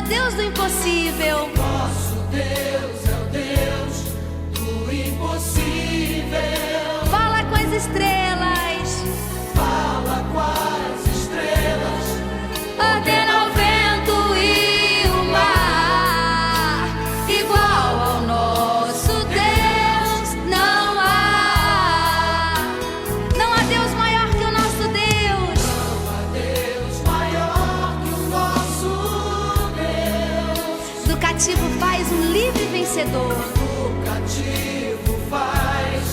Deus do impossível. Nosso Deus é o Deus do impossível. Fala com as estrelas. Fala com as estrelas. Ordena o vento e o mar. Igual ao nosso Deus não há. Não há Deus maior que o nosso Deus. Não há Deus maior que o nosso Deus. Do cativo faz um livre vencedor. O cativo faz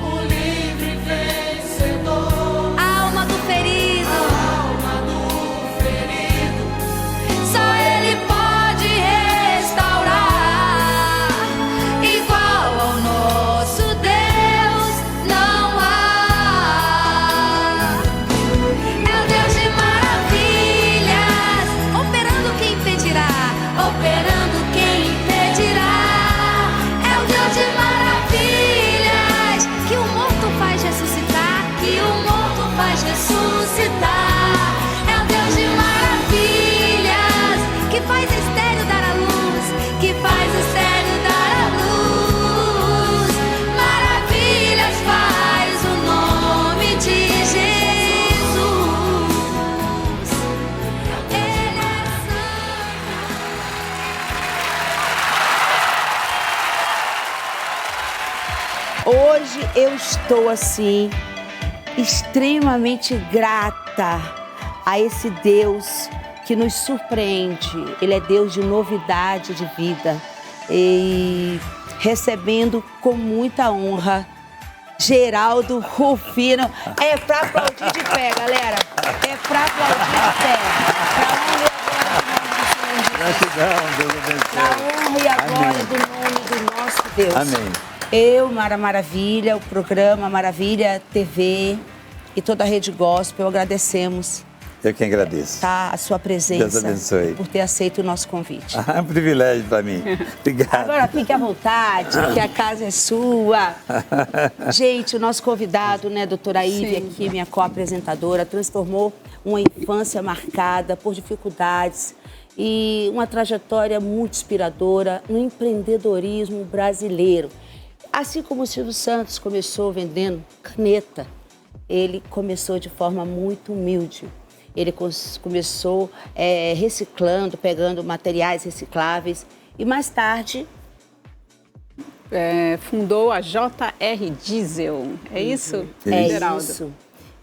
o livre vencedor. A alma do ferido. Alma do ferido. Só Ele pode restaurar. Igual ao nosso Deus não há. É o Deus de maravilhas, operando quem impedirá, operando quem impedirá. É o Deus de maravilhas, que o morto faz ressuscitar, que o morto faz ressuscitar. É o Deus de maravilhas, que faz estéreo dar a luz, que faz estéreo dar a luz. Maravilhas faz o nome de Jesus. Ele é santo. Hoje eu estou assim, extremamente grata a esse Deus que nos surpreende. Ele é Deus de novidade de vida. E recebendo com muita honra Geraldo Rufino. É pra aplaudir de pé, galera. É pra aplaudir de pé. Pra honra e a glória do nome do nosso Deus. Amém. Eu, Mara Maravilha, o programa Maravilha TV e toda a Rede Gospel, agradecemos, Eu que agradeço. tá, a sua presença. Deus abençoe. Por ter aceito o nosso convite. É um privilégio para mim. Obrigado. Agora fique à vontade, que a casa é sua. Gente, o nosso convidado, né, doutora Ivy, aqui, minha co-apresentadora, transformou uma infância marcada por dificuldades e uma trajetória muito inspiradora no empreendedorismo brasileiro. Assim como o Silvio Santos começou vendendo caneta, ele começou de forma muito humilde. Ele começou reciclando, pegando materiais recicláveis e mais tarde fundou a JR Diesel, é isso? é Geraldo? isso.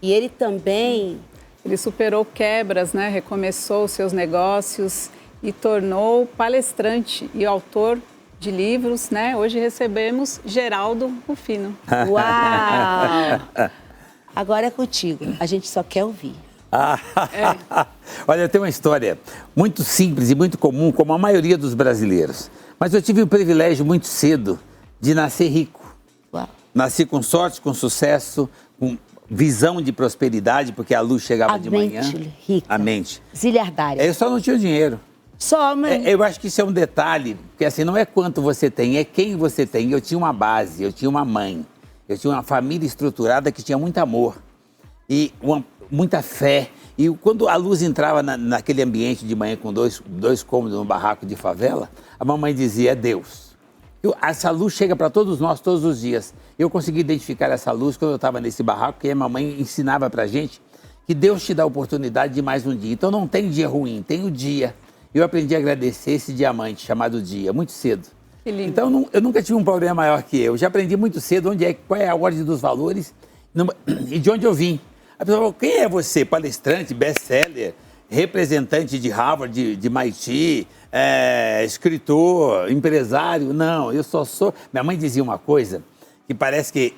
E ele também Ele superou quebras, né? Recomeçou seus negócios e tornou palestrante e autor de livros, né? Hoje recebemos Geraldo Rufino. Uau! Agora é contigo. A gente só quer ouvir. Olha, tem uma história muito simples e muito comum, como a maioria dos brasileiros. Mas eu tive o privilégio muito cedo de nascer rico. Uau. Nasci com sorte, com sucesso, com visão de prosperidade, porque a luz chegava A de manhã. mente rica. A mente. Zilhardária. Eu só não tinha o dinheiro. Só, mas... Eu acho que isso é um detalhe, porque assim, não é quanto você tem, é quem você tem. Eu tinha uma base, eu tinha uma mãe, eu tinha uma família estruturada que tinha muito amor e muita fé. E quando a luz entrava naquele ambiente de manhã com dois cômodos no barraco de favela, a mamãe dizia, é Deus. Essa luz chega para todos nós todos os dias. Eu consegui identificar essa luz quando eu estava nesse barraco, porque a mamãe ensinava para a gente que Deus te dá a oportunidade de mais um dia. Então não tem dia ruim, tem o dia. Eu aprendi a agradecer esse diamante chamado dia, muito cedo. Que lindo. Então eu nunca tive um problema maior que eu. Já aprendi muito cedo qual é a ordem dos valores e de onde eu vim. A pessoa falou, quem é você? Palestrante, best-seller, representante de Harvard, de MIT, escritor, empresário? Não, eu só sou... Minha mãe dizia uma coisa que parece que...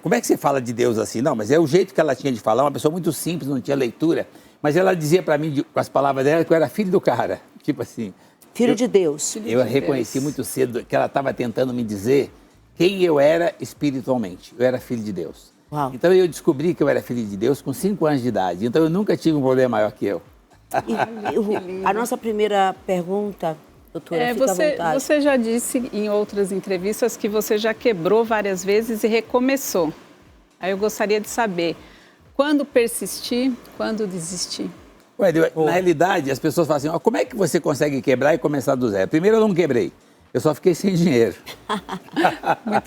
como é que você fala de Deus assim? Não, mas é o jeito que ela tinha de falar, uma pessoa muito simples, não tinha leitura. Mas ela dizia para mim, com as palavras dela, que eu era filho do cara. Tipo assim... Filho de Deus. Eu reconheci muito cedo que ela estava tentando me dizer quem eu era espiritualmente. Eu era filho de Deus. Uau. Então eu descobri que eu era filho de Deus com 5 anos de idade. Então eu nunca tive um problema maior que eu. A nossa primeira pergunta, doutora, fica à vontade. Você já disse em outras entrevistas que você já quebrou várias vezes e recomeçou. Aí eu gostaria de saber, quando persistir, quando desistir? Ué, na realidade, as pessoas falam assim, ó, como é que você consegue quebrar e começar do zero? Primeiro, eu não quebrei. Eu só fiquei sem dinheiro.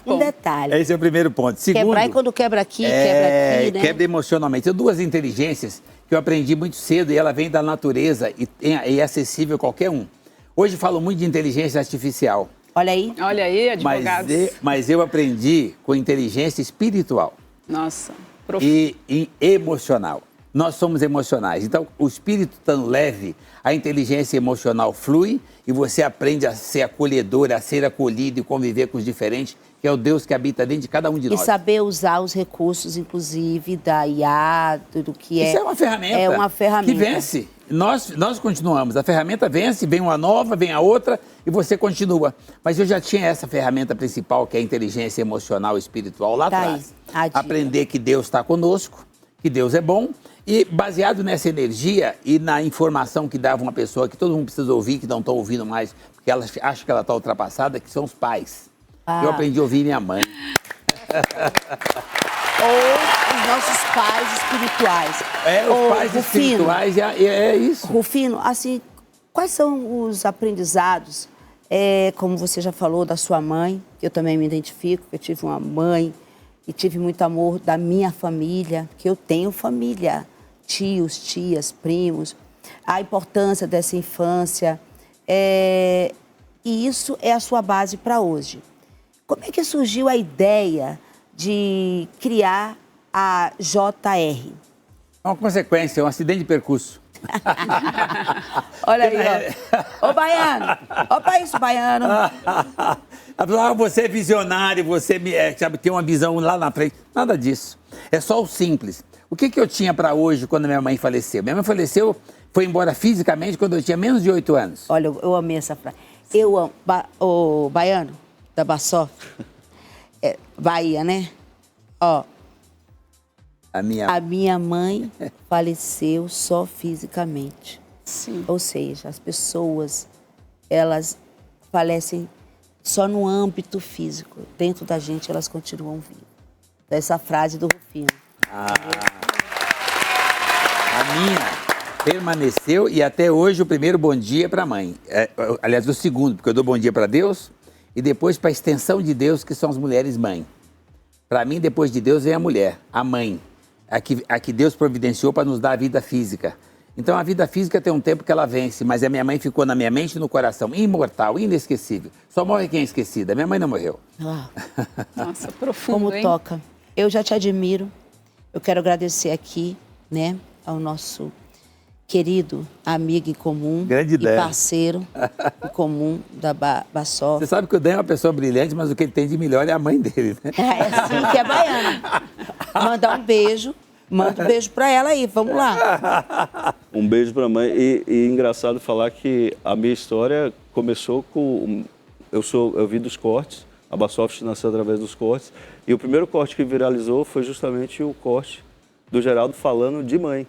Um detalhe. Esse é o primeiro ponto. Segundo, Quebrar e quando quebra aqui, quebra aqui, né? quebra emocionalmente. São duas inteligências que eu aprendi muito cedo e ela vem da natureza e é acessível a qualquer um. Hoje falo muito de inteligência artificial. Olha aí. Olha aí, advogados. Mas eu aprendi com inteligência espiritual. Nossa, E emocional. Nós somos emocionais. Então, o espírito tão leve, a inteligência emocional flui e você aprende a ser acolhedor, a ser acolhido e conviver com os diferentes, que é o Deus que habita dentro de cada um de E nós. saber usar os recursos, inclusive, da IA, do que é... Isso é uma ferramenta. É uma ferramenta. Que vence. Nós continuamos. A ferramenta vence, vem uma nova, vem a outra e você continua. Mas eu já tinha essa ferramenta principal, que é a inteligência emocional e espiritual lá Tá atrás. aí, a dica. Aprender que Deus está conosco, que Deus é bom. E baseado nessa energia e na informação que dava uma pessoa que todo mundo precisa ouvir, que não estão ouvindo mais, porque ela acha que ela está ultrapassada, que são os pais. Ah. Eu aprendi a ouvir minha mãe. Ou os nossos pais espirituais. Os pais Rufino, espirituais, é isso. Rufino, assim, quais são os aprendizados, como você já falou, da sua mãe, que eu também me identifico, eu tive uma mãe e tive muito amor da minha família, que eu tenho família, tios, tias, primos, a importância dessa infância, e isso é a sua base para hoje. Como é que surgiu a ideia de criar a JR? É uma consequência, é um acidente de percurso. Olha aí, ó. Ô, baiano. Ó pra isso, baiano. Você é visionário, você sabe, tem uma visão lá na frente. Nada disso. É só o simples. O que eu tinha para hoje quando minha mãe faleceu? Minha mãe faleceu, foi embora fisicamente quando eu tinha menos de 8 anos. Olha, eu amei essa frase. Eu amo. O baiano, da Basoft, Bahia, né? Ó, A a minha mãe faleceu só fisicamente. sim. Ou seja, as pessoas, elas falecem só no âmbito físico. Dentro da gente, elas continuam vivas. Essa frase do Rufino. A minha permaneceu e até hoje o primeiro bom dia para a mãe. Aliás, o segundo, porque eu dou bom dia para Deus e depois para a extensão de Deus, que são as mulheres mãe. Para mim, depois de Deus, vem a mulher, a mãe, a que Deus providenciou para nos dar a vida física. Então, a vida física tem um tempo que ela vence, mas a minha mãe ficou na minha mente e no coração, imortal, inesquecível. Só morre quem é esquecida. Minha mãe não morreu. Nossa, profundo, Como hein? toca. Eu já te admiro. Eu quero agradecer aqui, né, ao nosso querido amigo em comum Grande e ideia. parceiro em comum da Basoft. Você sabe que o Dan é uma pessoa brilhante, mas o que ele tem de melhor é a mãe dele, né? É assim que é baiana. Mandar um beijo. Manda um beijo pra ela aí, vamos lá. Um beijo para a mãe. E engraçado falar que a minha história começou com... Eu vi dos cortes, a Basoft nasceu através dos cortes, e o primeiro corte que viralizou foi justamente o corte do Geraldo falando de mãe.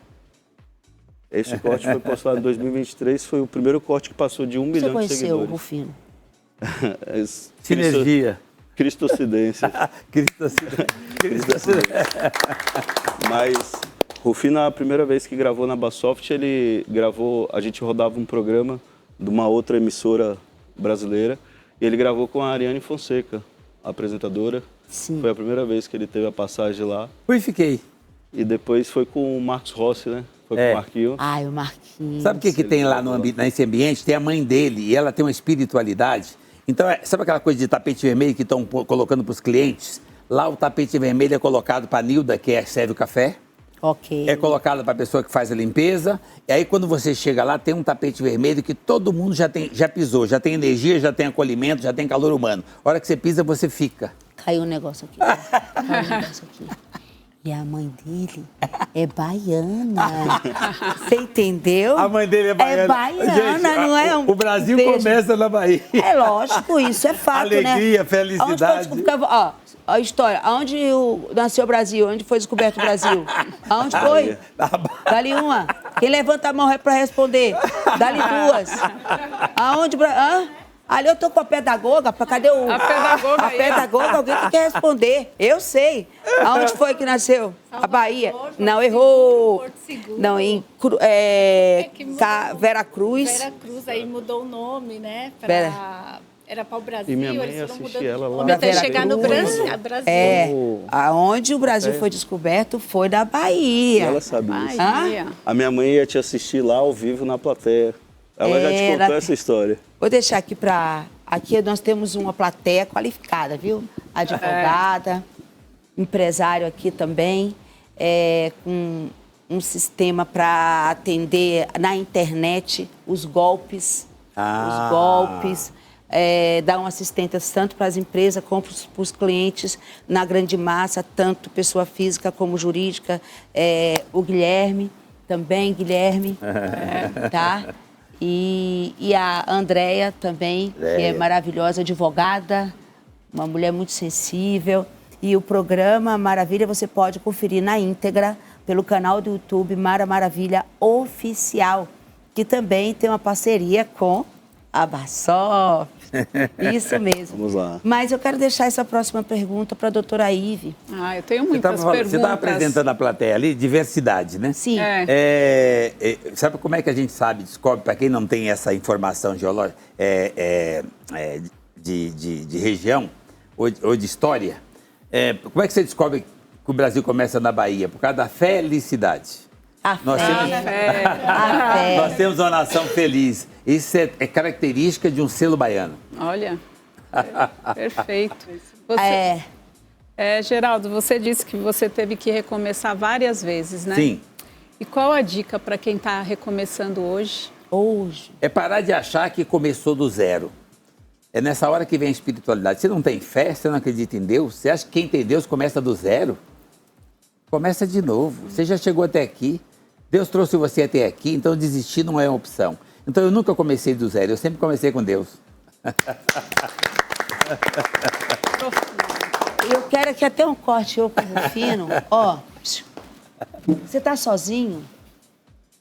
Esse corte foi postado em 2023, foi o primeiro corte que passou de 1 milhão de Você conheceu o seguidores. Rufino? Sinergia. Cristocidência. Mas Rufino, a primeira vez que gravou na Basoft, ele gravou, a gente rodava um programa de uma outra emissora brasileira, e ele gravou com a Ariane Fonseca, a apresentadora. Sim. Foi a primeira vez que ele teve a passagem lá. Fui e fiquei. E depois foi com o Marcos Rossi, né? Foi com o Marquinhos. Ai, o Marquinhos. Sabe o que tem lá nesse ambiente? Tem a mãe dele e ela tem uma espiritualidade. Então, sabe aquela coisa de tapete vermelho que estão colocando para os clientes? Lá o tapete vermelho é colocado para a Nilda, que serve o café. Ok. É colocado para a pessoa que faz a limpeza. E aí, quando você chega lá, tem um tapete vermelho que todo mundo já pisou. Já tem energia, já tem acolhimento, já tem calor humano. A hora que você pisa, você fica. Caiu um negócio aqui. Caiu um negócio aqui. E a mãe dele é baiana. Você entendeu? A mãe dele é baiana. É baiana, Gente, não é? O Brasil Beijo. começa na Bahia. É lógico, isso é fato, Alegria, né? felicidade. Ó, a história. Aonde nasceu o Brasil? Onde foi descoberto o Brasil? Aonde foi? Dá-lhe uma. Quem levanta a mão é para responder. Dá-lhe duas. Aonde... Ali eu tô com a pedagoga, cadê o... A pedagoga A aí. pedagoga, alguém que quer responder. Eu sei. Aonde foi que nasceu? A Bahia? Não, errou. Porto Seguro. Não, em que mudou. Veracruz. Veracruz, aí mudou o nome, né? Vera. Era para o Brasil, E minha mãe eles foram assisti mudando ela de lá. nome até Pra chegar no Veracruz. Brasil. É, Oh. aonde o Brasil foi descoberto foi da Bahia. Ela sabe isso. Bahia. A minha mãe ia te assistir lá ao vivo na plateia. Ela já te contou essa história. Vou deixar aqui para... Aqui nós temos uma plateia qualificada, viu? Advogada, empresário aqui também, com um sistema para atender na internet os golpes. Os golpes. Dar uma assistência tanto para as empresas como para os clientes na grande massa, tanto pessoa física como jurídica. O Guilherme, também Guilherme, tá? E a Andréia também, que é maravilhosa, advogada, uma mulher muito sensível. E o programa Maravilha você pode conferir na íntegra pelo canal do YouTube Mara Maravilha Oficial, que também tem uma parceria com a Barsoft. Isso mesmo. Vamos lá. Mas eu quero deixar essa próxima pergunta para a doutora Ive. Eu tenho muitas Você perguntas. estava apresentando a plateia ali, diversidade, né? Sim. Sabe como é que a gente descobre, para quem não tem essa informação geológica, de região ou de história, como é que você descobre que o Brasil começa na Bahia? Por causa da felicidade. A Nós fé. temos- A fé. Nós temos uma nação feliz. Isso é característica de um selo baiano. Olha, perfeito. Você, Geraldo, você disse que você teve que recomeçar várias vezes, né? Sim. E qual a dica para quem está recomeçando hoje? Hoje. É parar de achar que começou do zero. É nessa hora que vem a espiritualidade. Você não tem fé, você não acredita em Deus, você acha que quem tem Deus começa do zero? Começa de novo. Você já chegou até aqui. Deus trouxe você até aqui, então desistir não é uma opção. Então eu nunca comecei do zero, eu sempre comecei com Deus. Eu quero aqui até um corte eu com o Rufino. Ó, você está sozinho?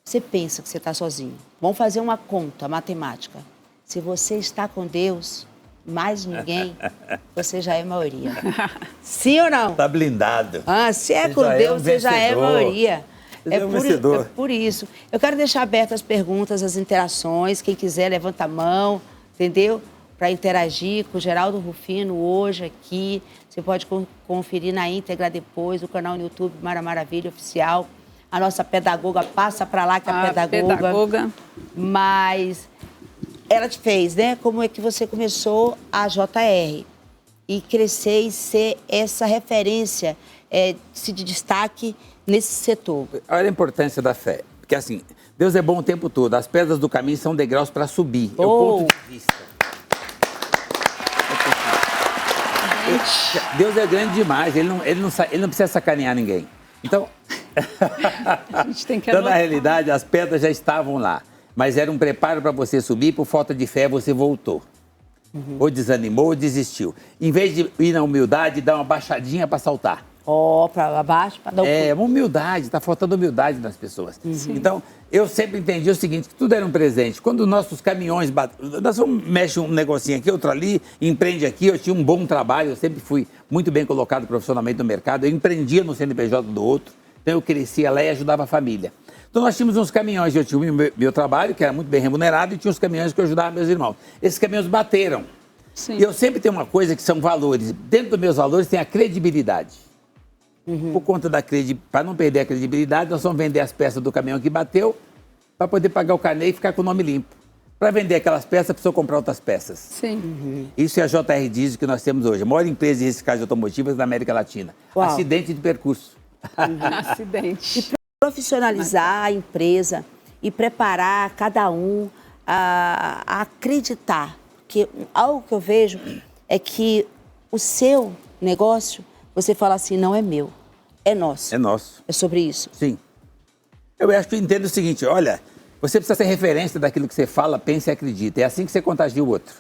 Você pensa que você está sozinho. Vamos fazer uma conta matemática. Se você está com Deus, mais ninguém, você já é maioria. Sim ou não? Tá blindado. Se é Você com já é Deus, um você já é vencedor. maioria. Você já é um vencedor. É por isso. Eu quero deixar abertas as perguntas, as interações. Quem quiser, levanta a mão, entendeu? Para interagir com o Geraldo Rufino hoje aqui. Você pode conferir na íntegra depois, no canal no YouTube Mara Maravilha Oficial. A nossa pedagoga passa para lá, que é a pedagoga. Mas ela te fez, né? Como é que você começou a JR? E crescer e ser essa referência de destaque nesse setor. Olha a importância da fé. Porque assim, Deus é bom o tempo todo. As pedras do caminho são degraus para subir. É o ponto de vista. Deus é grande demais. Ele não precisa sacanear ninguém. Então, A gente tem que então, na anotar. realidade, as pedras já estavam lá. Mas era um preparo para você subir. Por falta de fé, você voltou. Ou desanimou ou desistiu. Em vez de ir na humildade, dá uma baixadinha para saltar. Para baixo, para dar Uma humildade, está faltando humildade nas pessoas. Então, eu sempre entendi o seguinte, que tudo era um presente. Quando nossos caminhões nós mexemos um negocinho aqui, outro ali, empreende aqui, eu tinha um bom trabalho, eu sempre fui muito bem colocado profissionalmente no mercado, eu empreendia no CNPJ do outro, então eu crescia lá e ajudava a família. Então nós tínhamos uns caminhões, eu tinha o meu trabalho, que era muito bem remunerado, e tinha os caminhões que eu ajudava meus irmãos. Esses caminhões bateram. Sim. E eu sempre tenho uma coisa que são valores. Dentro dos meus valores tem a credibilidade. Por conta para não perder a credibilidade, nós vamos vender as peças do caminhão que bateu para poder pagar o carnê e ficar com o nome limpo. Para vender aquelas peças, precisa comprar outras peças. Sim. Isso é a JR Diesel que nós temos hoje, a maior empresa de reciclagem automotivas da América Latina. Uau. Acidente de percurso. Acidente. profissionalizar a empresa e preparar cada um a acreditar. Porque algo que eu vejo é que o seu negócio, você fala assim, não é meu, é nosso. É nosso. É sobre isso. Sim. Eu acho que eu entendo o seguinte, olha, você precisa ser referência daquilo que você fala, pensa e acredita. É assim que você contagia o outro.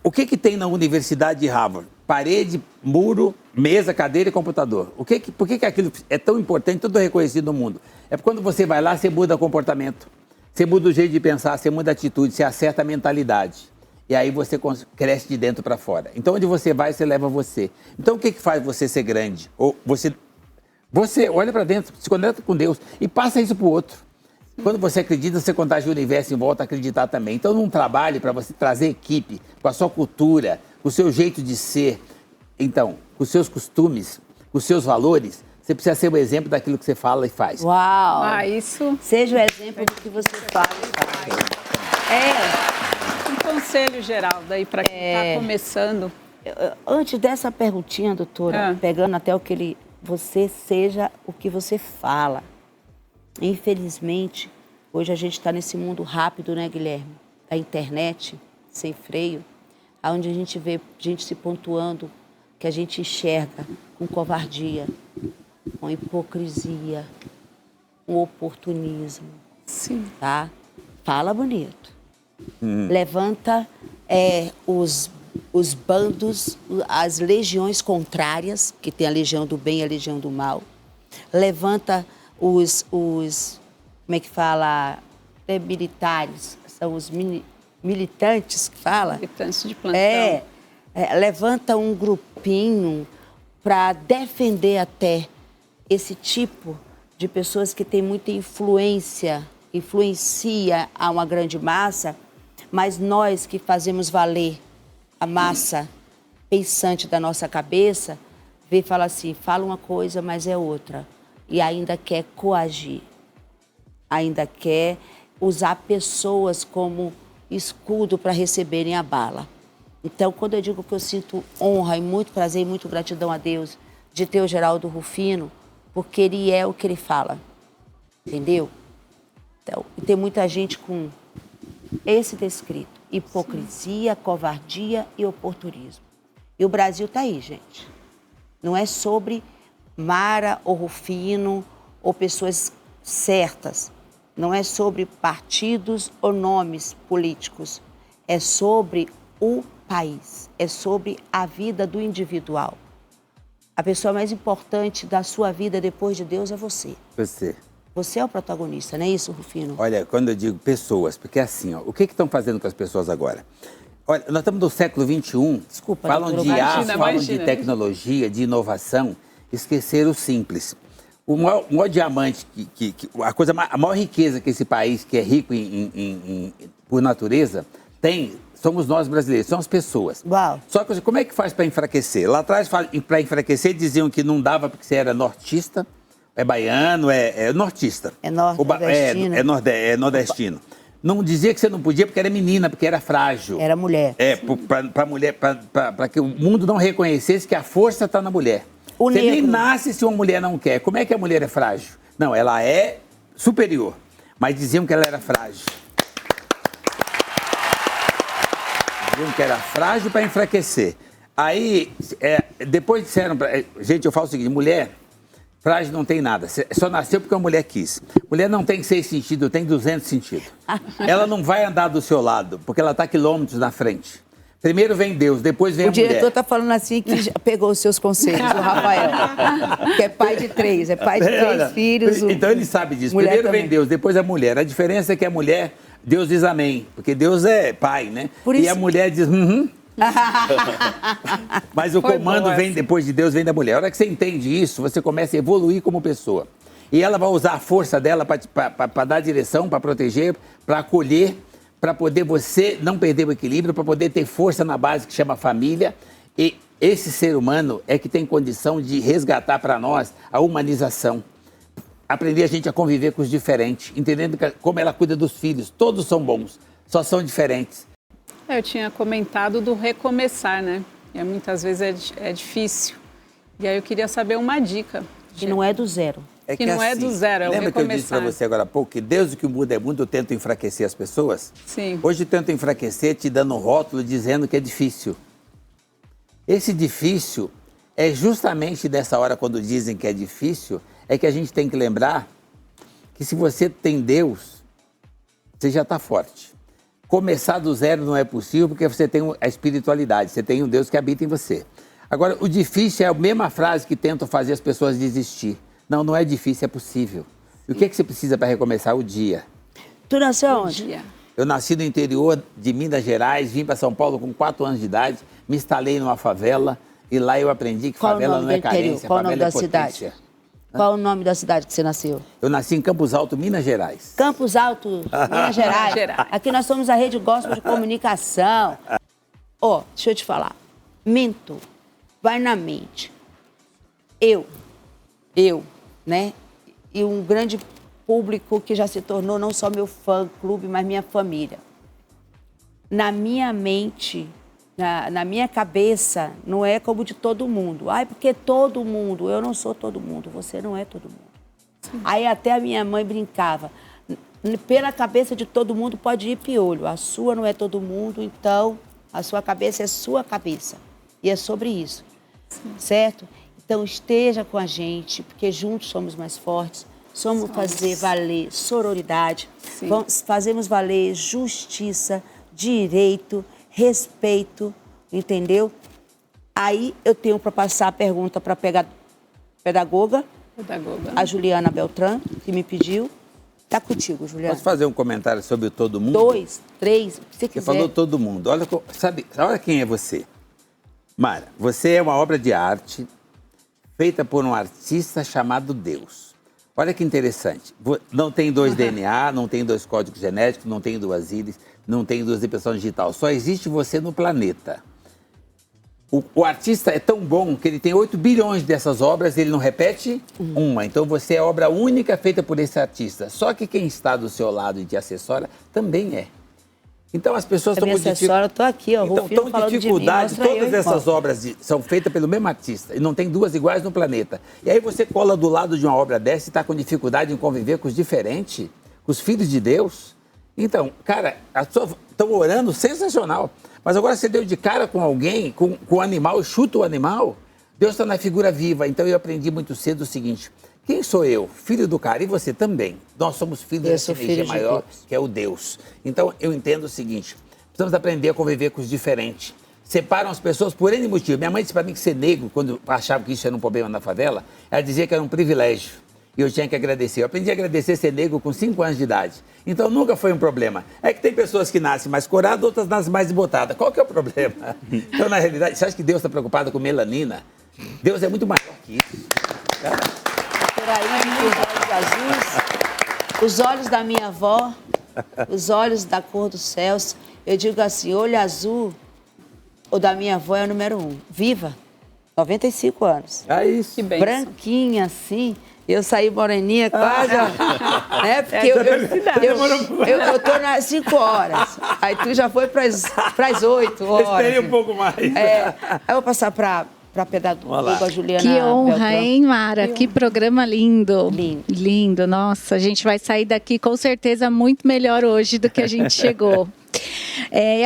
O que tem na Universidade de Harvard? Parede, muro, mesa, cadeira e computador. Por que aquilo é tão importante, tudo reconhecido no mundo? É porque quando você vai lá, você muda o comportamento. Você muda o jeito de pensar, você muda a atitude, você acerta a mentalidade. E aí você cresce de dentro para fora. Então, onde você vai, você leva você. Então, o que faz você ser grande? Ou você olha para dentro, se conecta com Deus e passa isso para o outro. Quando você acredita, você contagia o universo em volta a acreditar também. Então, num trabalho para você trazer equipe, com a sua cultura, com o seu jeito de ser, então, com os seus costumes, com os seus valores, você precisa ser o exemplo daquilo que você fala e faz. Uau! Ah, isso. Seja o exemplo do que você fala e faz. Um conselho geral daí para quem está começando. Antes dessa perguntinha, doutora, pegando até você seja o que você fala. Infelizmente, hoje a gente está nesse mundo rápido, né, Guilherme? Da internet, sem freio, onde a gente vê gente se pontuando, que a gente enxerga com covardia, com hipocrisia, com oportunismo. Sim. Tá? Fala bonito. Levanta os bandos, as legiões contrárias, que tem a legião do bem e a legião do mal. Levanta os como é que fala? Militares, são os militantes que fala? Militantes de plantão. Levanta um grupinho para defender até esse tipo de pessoas que tem muita influencia a uma grande massa, mas nós que fazemos valer a massa pensante da nossa cabeça, vê e fala assim, fala uma coisa, mas é outra. E ainda quer coagir, ainda quer usar pessoas como escudo para receberem a bala. Então, quando eu digo que eu sinto honra e muito prazer e muito gratidão a Deus de ter o Geraldo Rufino, porque ele é o que ele fala, entendeu? Então, e tem muita gente com esse descrito, hipocrisia, covardia e oportunismo. E o Brasil está aí, gente. Não é sobre Mara ou Rufino ou pessoas certas. Não é sobre partidos ou nomes políticos. É sobre o país. É sobre a vida do individual. A pessoa mais importante da sua vida depois de Deus é você. Você. Você é o protagonista, não é isso, Rufino? Olha, quando eu digo pessoas, porque assim, ó, o que estão fazendo com as pessoas agora? Olha, nós estamos no século XXI, Desculpa, falam doutora, de arte, imagina, falam imagina. de tecnologia, de inovação, esqueceram o simples. O maior diamante, a maior riqueza que esse país, que é rico por natureza, tem, somos nós brasileiros, são as pessoas. Uau. Só que como é que faz para enfraquecer? Lá atrás, para enfraquecer, diziam que não dava porque você era nortista, é baiano, é nortista. É nordestino. É nordestino. Não dizia que você não podia porque era menina, porque era frágil. Era mulher. Para que o mundo não reconhecesse que a força está na mulher. Você nem nasce se uma mulher não quer. Como é que a mulher é frágil? Não, ela é superior, mas diziam que ela era frágil. Diziam que era frágil para enfraquecer. Aí, depois disseram... Gente, eu falo o seguinte, mulher... Frágil não tem nada, só nasceu porque a mulher quis. Mulher não tem 6 sentidos, tem 200 sentidos. Ela não vai andar do seu lado, porque ela está quilômetros na frente. Primeiro vem Deus, depois vem a mulher. O diretor está falando assim que já pegou os seus conselhos, o Rafael. Que é pai de 3, Olha, filhos. Então ele sabe disso. Mulher Primeiro também. vem Deus, depois a mulher. A diferença é que a mulher, Deus diz amém, porque Deus é pai, né? Por E isso- a mulher diz Mas o Foi comando boa vem essa. depois de Deus, vem da mulher. A hora que você entende isso, você começa a evoluir como pessoa. E ela vai usar a força dela para dar direção, para proteger, para acolher, para poder você não perder o equilíbrio, para poder ter força na base que chama família. E esse ser humano é que tem condição de resgatar para nós a humanização. Aprender a gente a conviver com os diferentes, entendendo como ela cuida dos filhos. Todos são bons, só são diferentes. Eu tinha comentado do recomeçar, né? E muitas vezes é difícil. E aí eu queria saber uma dica. Que não é do zero. Que não é do zero, é o Lembra que eu disse para recomeçar. você agora há pouco que desde que o mundo é mundo, eu tento enfraquecer as pessoas? Sim. Hoje eu tento enfraquecer te dando um rótulo dizendo que é difícil. Esse difícil é justamente nessa hora, quando dizem que é difícil, é que a gente tem que lembrar que se você tem Deus, você já está forte. Começar do zero não é possível porque você tem a espiritualidade, você tem um Deus que habita em você. Agora, o difícil é a mesma frase que tentam fazer as pessoas desistir. Não, não é difícil, é possível. E o que você precisa para recomeçar? O dia. Tu nasceu Bom onde? dia. Eu nasci no interior de Minas Gerais, vim para São Paulo com 4 anos de idade, me instalei numa favela e lá eu aprendi que favela não é carência, Qual o nome favela é da cidade? potência. Qual o nome da cidade que você nasceu? Eu nasci em Campos Altos, Minas Gerais. Campos Altos, Minas Gerais. Gerais. Aqui nós somos a Rede Gospel de Comunicação. Ó, deixa eu te falar. Minto, vai na mente. Eu, né? E um grande público que já se tornou não só meu fã-clube, mas minha família. Na minha mente, na minha cabeça, não é como de todo mundo. Ai, porque todo mundo. Eu não sou todo mundo, você não é todo mundo. Sim. Aí até a minha mãe brincava. Pela cabeça de todo mundo pode ir piolho. A sua não é todo mundo, então a sua cabeça é sua cabeça. E é sobre isso. Sim. Certo? Então esteja com a gente, porque juntos somos mais fortes. Somos fazer valer sororidade, fazemos valer justiça, direito, respeito, entendeu? Aí eu tenho para passar a pergunta para a pedagoga, a Juliana Beltrán, que me pediu. Está contigo, Juliana. Posso fazer um comentário sobre o todo mundo? 2, 3, se você quiser. Você falou todo mundo. Olha quem é você. Mara, você é uma obra de arte feita por um artista chamado Deus. Olha que interessante. Não tem 2 DNA, não tem 2 códigos genéticos, não tem 2 íris, não tem 2 impressões digital. Só existe você no planeta. O artista é tão bom que ele tem 8 bilhões dessas obras e ele não repete uma. Então você é a obra única feita por esse artista. Só que quem está do seu lado e te assessora também é. Então as pessoas estão com dificuldade. Eu estou aqui, ó. Então, estão com dificuldade. Todas essas obras são feitas pelo mesmo artista e não tem 2 iguais no planeta. E aí você cola do lado de uma obra dessa e está com dificuldade em conviver com os diferentes, com os filhos de Deus. Então, cara, as pessoas estão orando, sensacional. Mas agora você deu de cara com alguém, com o animal, chuta o animal. Deus está na figura viva. Então eu aprendi muito cedo o seguinte: quem sou eu? Filho do cara. E você também. Nós somos filhos dessa energia maior, que é o Deus. Então, eu entendo o seguinte: precisamos aprender a conviver com os diferentes. Separam as pessoas por N motivo. Minha mãe disse para mim que ser negro, quando achava que isso era um problema na favela, ela dizia que era um privilégio. E eu tinha que agradecer. Eu aprendi a agradecer ser negro com 5 anos de idade. Então, nunca foi um problema. É que tem pessoas que nascem mais coradas, outras nascem mais embotadas. Qual que é o problema? Então, na realidade, você acha que Deus está preocupado com melanina? Deus é muito maior que isso. Por aí, os olhos azuis, os olhos da minha avó, os olhos da cor dos céus. Eu digo assim, olho azul, o da minha avó é o número 1. Viva, 95 anos. É isso. Que bem. Branquinha assim, eu saí moreninha quase, ó. Né? Porque eu tô nas 5 horas. Aí tu já foi pras 8 horas. Esperei um pouco mais. Aí eu vou passar para a pedagoga Juliana Que honra, Beltrán. hein, Mara? Que programa lindo. Lindo. Lindo. Nossa, a gente vai sair daqui com certeza muito melhor hoje do que a gente chegou.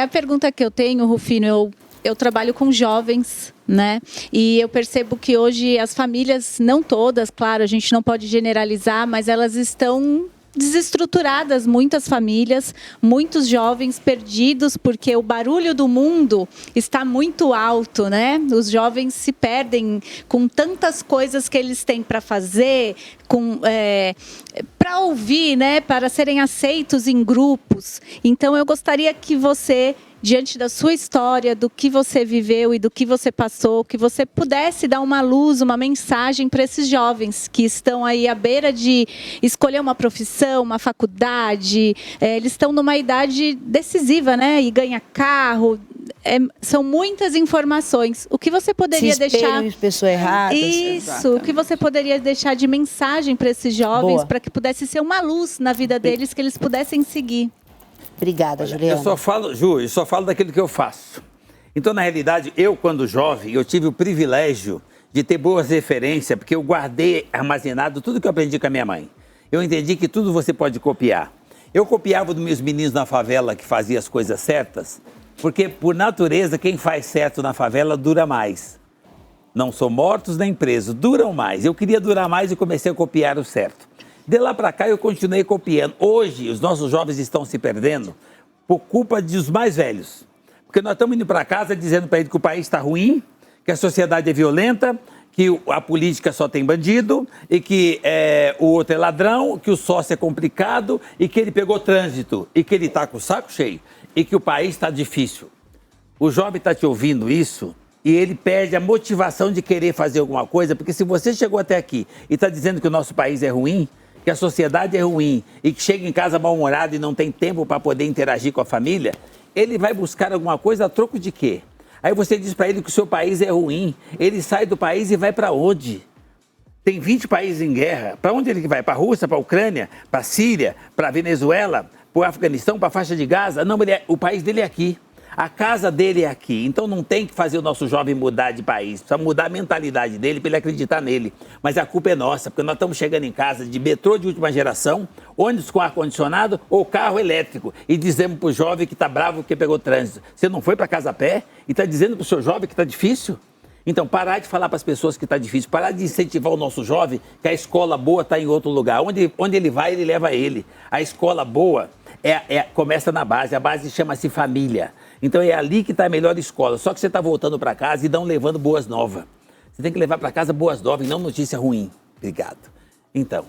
A pergunta que eu tenho, Rufino, eu trabalho com jovens, né? E eu percebo que hoje as famílias, não todas, claro, a gente não pode generalizar, mas elas estão desestruturadas, muitas famílias, muitos jovens perdidos, porque o barulho do mundo está muito alto, né? Os jovens se perdem com tantas coisas que eles têm para fazer, para ouvir, né? Para serem aceitos em grupos. Então, eu gostaria que você, diante da sua história, do que você viveu e do que você passou, que você pudesse dar uma luz, uma mensagem para esses jovens que estão aí à beira de escolher uma profissão, uma faculdade. Eles estão numa idade decisiva, né? E ganha carro. São muitas informações. O que você poderia deixar? Em pessoas erradas. Isso. O que você poderia deixar de mensagem para esses jovens, para que pudesse ser uma luz na vida deles, que eles pudessem seguir? Obrigada, Juliana. Eu só falo daquilo que eu faço. Então, na realidade, eu, quando jovem, eu tive o privilégio de ter boas referências, porque eu guardei armazenado tudo que eu aprendi com a minha mãe. Eu entendi que tudo você pode copiar. Eu copiava dos meus meninos na favela que faziam as coisas certas, porque, por natureza, quem faz certo na favela dura mais. Não são mortos nem presos, duram mais. Eu queria durar mais e comecei a copiar o certo. De lá para cá eu continuei copiando. Hoje os nossos jovens estão se perdendo por culpa dos mais velhos. Porque nós estamos indo para casa dizendo para eles que o país está ruim, que a sociedade é violenta, que a política só tem bandido e que o outro é ladrão, que o sócio é complicado e que ele pegou trânsito e que ele está com o saco cheio e que o país está difícil. O jovem está te ouvindo isso e ele perde a motivação de querer fazer alguma coisa, porque se você chegou até aqui e está dizendo que o nosso país é ruim, que a sociedade é ruim e que chega em casa mal-humorado e não tem tempo para poder interagir com a família, ele vai buscar alguma coisa a troco de quê? Aí você diz para ele que o seu país é ruim, ele sai do país e vai para onde? Tem 20 países em guerra, para onde ele vai? Para a Rússia, para a Ucrânia, para a Síria, para a Venezuela, para o Afeganistão, para a faixa de Gaza? Não, o país dele é aqui. A casa dele é aqui, então não tem que fazer o nosso jovem mudar de país, precisa mudar a mentalidade dele para ele acreditar nele. Mas a culpa é nossa, porque nós estamos chegando em casa de metrô de última geração, ônibus com ar-condicionado ou carro elétrico e dizemos para o jovem que está bravo porque pegou trânsito. Você não foi para casa a pé e está dizendo para o seu jovem que está difícil? Então, parar de falar para as pessoas que está difícil, parar de incentivar o nosso jovem que a escola boa está em outro lugar. Onde ele vai, ele leva ele. A escola boa começa na base, a base chama-se família. Então é ali que está a melhor escola. Só que você está voltando para casa e não levando boas novas. Você tem que levar para casa boas novas e não notícia ruim. Obrigado. Então,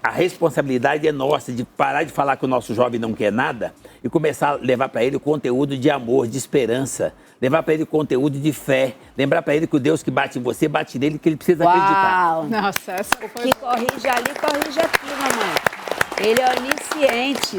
a responsabilidade é nossa de parar de falar que o nosso jovem não quer nada e começar a levar para ele o conteúdo de amor, de esperança. Levar para ele o conteúdo de fé. Lembrar para ele que o Deus que bate em você, bate nele, que ele precisa acreditar. Uau! Nossa, essa foi Que corrige ali, corrige aqui, mamãe. Ele é onisciente,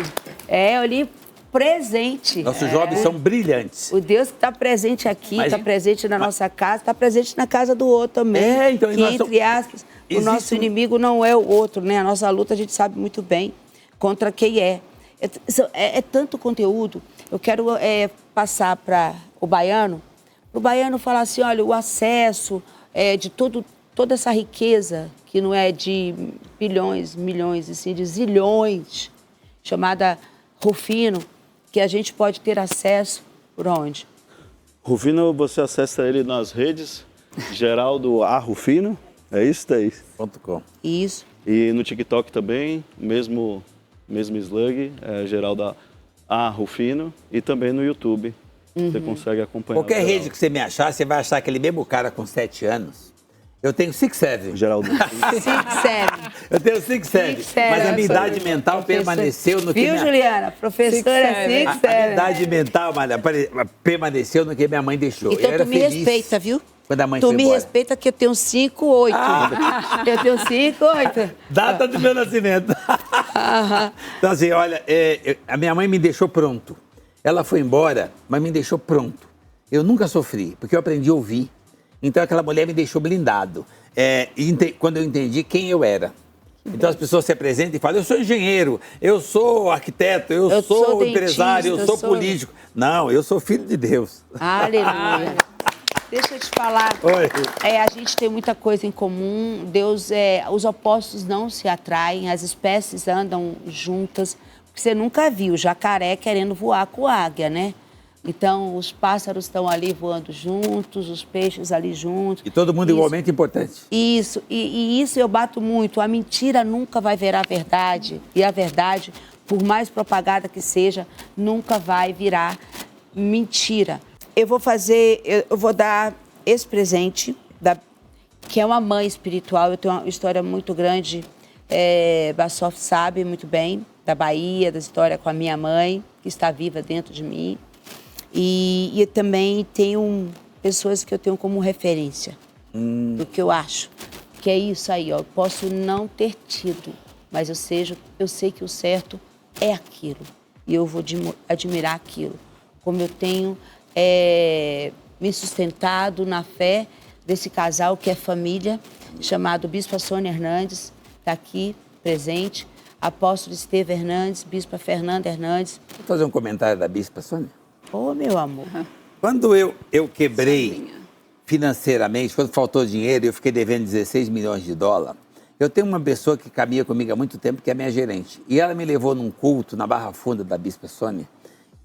onipresente. Nossos jovens são brilhantes. O Deus que está presente aqui, Mas- está presente na nossa casa, está presente na casa do outro também. Então, e que, nós entre aspas, o Existe nosso um- inimigo não é o outro, né? A nossa luta a gente sabe muito bem contra quem é. É tanto conteúdo. Eu quero passar para o baiano falar assim, olha, o acesso de toda essa riqueza, que não é de bilhões, milhões, e sim de zilhões, chamada Rufino, que a gente pode ter acesso por onde? Rufino, você acessa ele nas redes, Geraldo A. Rufino, é isso, Thaís? .com. Isso. E no TikTok também, mesmo slug, Geraldo A. Rufino, e também no YouTube. Você consegue acompanhar. Qualquer o Geraldo. rede que você me achar, você vai achar aquele mesmo cara com 7 anos. Eu tenho 6'7". Geraldo. Eu tenho 6'7", mas a minha idade mental permaneceu no que Viu, Juliana? Professora Six, Six, A minha idade mental, Malha, permaneceu no que minha mãe deixou. Então eu era tu me feliz respeita, viu? Quando a mãe Tu foi me embora. respeita que eu tenho 5'8". Eu tenho 5'8". Data do meu nascimento. Então, assim, olha, a minha mãe me deixou pronto. Ela foi embora, mas me deixou pronto. Eu nunca sofri, porque eu aprendi a ouvir. Então, aquela mulher me deixou blindado. Quando eu entendi quem eu era. Então, as pessoas se apresentam e falam, eu sou engenheiro, eu sou arquiteto, eu sou dentista, empresário, eu sou político. Não, eu sou filho de Deus. Aleluia. Deixa eu te falar. Oi. A gente tem muita coisa em comum. Deus, os opostos não se atraem, as espécies andam juntas. Você nunca viu jacaré querendo voar com águia, né? Então, os pássaros estão ali voando juntos, os peixes ali juntos. E todo mundo Isso. igualmente importante. Isso, e isso eu bato muito. A mentira nunca vai virar verdade. E a verdade, por mais propagada que seja, nunca vai virar mentira. Eu vou dar esse presente, que é uma mãe espiritual. Eu tenho uma história muito grande, Bassoff sabe muito bem, da Bahia, da história com a minha mãe, que está viva dentro de mim. E eu também tenho pessoas que eu tenho como referência do que eu acho. Que é isso aí, ó. Eu posso não ter tido, mas eu sei que o certo é aquilo. E eu vou admirar aquilo. Como eu tenho me sustentado na fé desse casal que é família, chamado Bispa Sônia Hernandes, está aqui presente. Apóstolo Estevão Hernandes, Bispa Fernanda Hernandes. Vou fazer um comentário da Bispa Sônia. Ô, meu amor. Quando eu quebrei financeiramente, quando faltou dinheiro, eu fiquei devendo 16 milhões de dólares. Eu tenho uma pessoa que caminha comigo há muito tempo, que é minha gerente. E ela me levou num culto na Barra Funda da Bispa Sônia.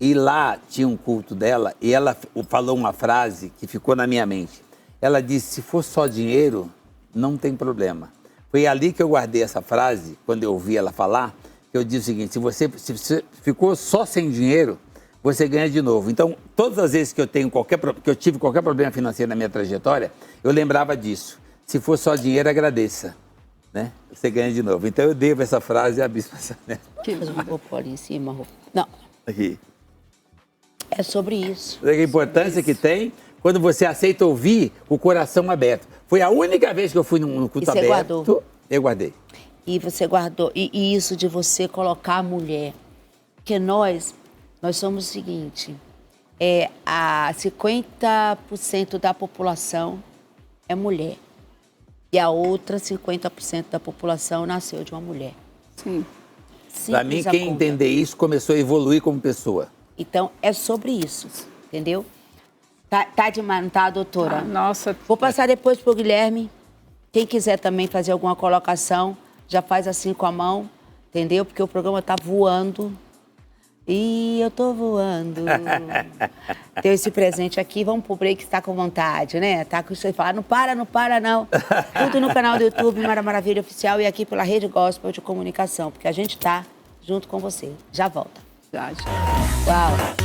E lá tinha um culto dela e ela falou uma frase que ficou na minha mente. Ela disse, se for só dinheiro, não tem problema. Foi ali que eu guardei essa frase, quando eu ouvi ela falar, que eu disse o seguinte, se você ficou só sem dinheiro, você ganha de novo. Então, todas as vezes que eu tive qualquer problema financeiro na minha trajetória, eu lembrava disso. Se for só dinheiro, agradeça, né? Você ganha de novo. Então, eu devo essa frase à Bispa Sanéssia. Eu vou pôr ali em cima, Rô. Não, Aqui. é sobre isso. Olha a importância que tem quando você aceita ouvir o coração aberto. Foi a única vez que eu fui num culto E você aberto. guardou? Eu guardei. E você guardou. E isso de você colocar a mulher. Porque nós somos o seguinte: a 50% da população é mulher. E a outra 50% da população nasceu de uma mulher. Sim. Para mim, Simples a quem conta. entender isso começou a evoluir como pessoa. Então, é sobre isso, entendeu? Tá demais, não tá, doutora? Ah, nossa. Vou passar depois pro Guilherme. Quem quiser também fazer alguma colocação, já faz assim com a mão, entendeu? Porque o programa tá voando. E eu tô voando. Tem esse presente aqui, vamos pro break, está com vontade, né? Tá com você falar, não para não. Tudo no canal do YouTube Mara Maravilha Oficial e aqui pela Rede Gospel de Comunicação, porque a gente tá junto com você. Já volta. Verdade. Uau!